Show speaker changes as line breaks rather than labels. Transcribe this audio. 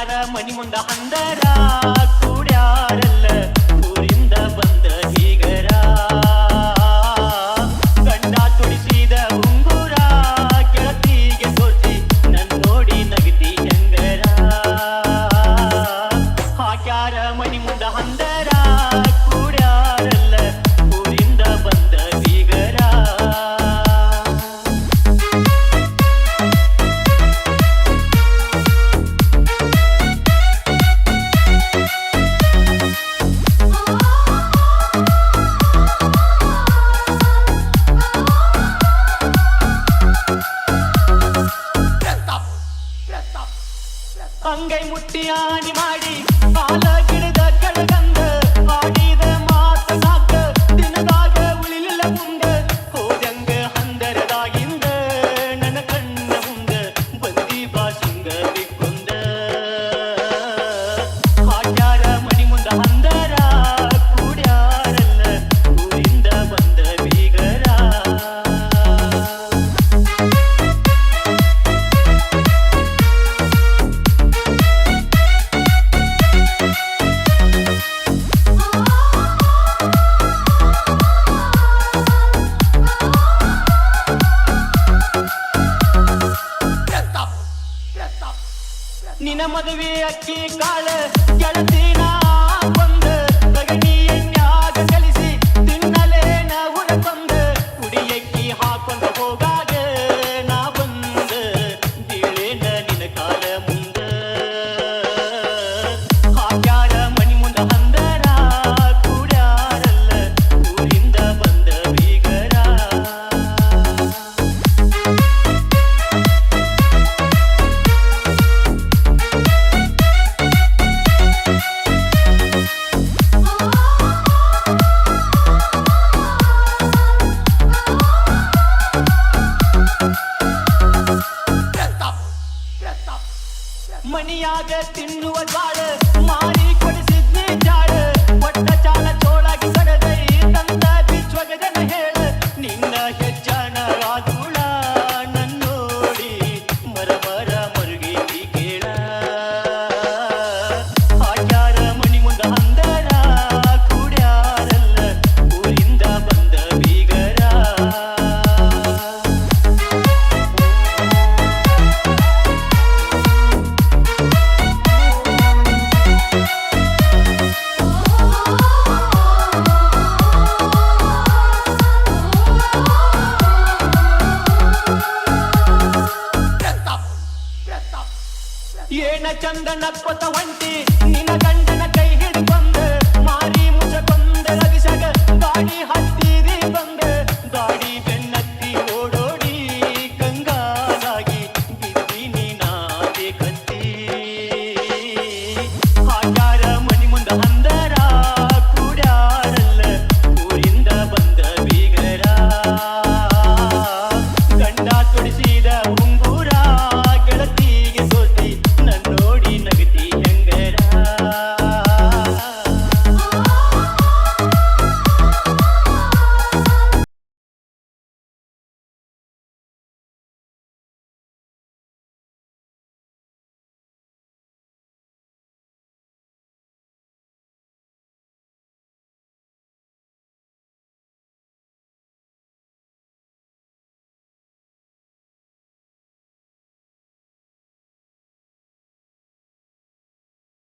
ಹಾಕ್ಯಾರ ಮನಿ ಮುಂದ ಹಂದರ ಕೂಡ್ಯಾರಲ್ಲ ಊರಿಂದ ಬಂದ ಹೀಗರ ಗಂಡ ತುಡಿಸಿದ ಉಂಗುರ ಗೆಳತಿಗೆ ತೋರಿಸಿ ನನ್ ನೋಡಿ ನಗತಿ ಹೆಂಗರ ಹಾಕ್ಯಾರ ಮನಿ ಮುಂದ ಹಂದರ ಕೂಡ್ಯಾರಲ್ಲ ಊರಿಂದ ಬಂದ ಹೀಗರ ಅಂಗೈ ಮುಟ್ಟಿ ಆಣಿ ಮಾಡಿ ಹಾಲ ಗಿಡದ ಕಡಗಂದ ಆಡಿದ ಮಾತ ಸಾಕ ದಿನದಾಗ ಉಳಿಲಿಲ್ಲ ಮುಂದ ಹೋದಂಗ ಹಂದರದಾಗಿಂದ ನನ್ನ ಕಣ್ಣ ಮುಂದ ಬಂದಿ ಬಾಸಿಂಗ ಬಿಕ್ಕೊಂದ ಹಾಕ್ಯಾರ ಮನಿ ಮುಂದ ಹಂದರ ಕೂಡ್ಯಾರಲ್ಲ ಊರಿಂದ ಬಂದ ಬೀಗರ ನಿನ ಮದುವೆ ಅಕ್ಕಿ ಕಾಳ ಗೆಳತಿನ ಬಂದ ತಗಣಿ ಎಣ್ಯಾಗ ಕಲಿಸಿ ತಿನ್ನಲೇನ ಉರಕೊಂದ ಕುಡಿಯಕ್ಕಿ ಹಾಕೊಂಡ ಹೋಗಾಗ ನಾ ಬಂದ ಬೀಳೇನ ನಿನ ಕಾಲ ಮುಂದ ಹಾಕ್ಯಾರ ಮನಿ ಮುಂದ ಹಂದರ ಕೂಡ್ಯಾರಲ್ಲ ಊರಿಂದ ಬಂದ ಬೀಗರ ಮನಿಯಾಗ ತಿನ್ನುವ ಜಾಳ ಮಾರಿ ಕೊಡಿಸಿದ್ನಿ ಜಾಳ ಒಟ್ಟ ಚಾಲ ಚೋಳಾಗಿ ಸಡದೈ ತಂದ ಬಿಚ್ಚೊಗದನ ಹೇಳ ನಿನ್ನ ಹೆಜ್ಜನ ರಾಜುಳ ನನ್ನೋಡಿ ಮರ ಮರ ಮರುಗಿ ಕೇಳ ಹಾಕ್ಯಾರ ಮನಿ ಮುಂದ ಹಂದರ ಕೂಡ್ಯಾರಲ್ಲ ಊರಿಂದ ಬಂದ ಬೀಗರ ಏನ ಚಂದ ನಕ್ಕೊತ ಹೊಂಟಿ ನಿನ್ನ ಗಂಡ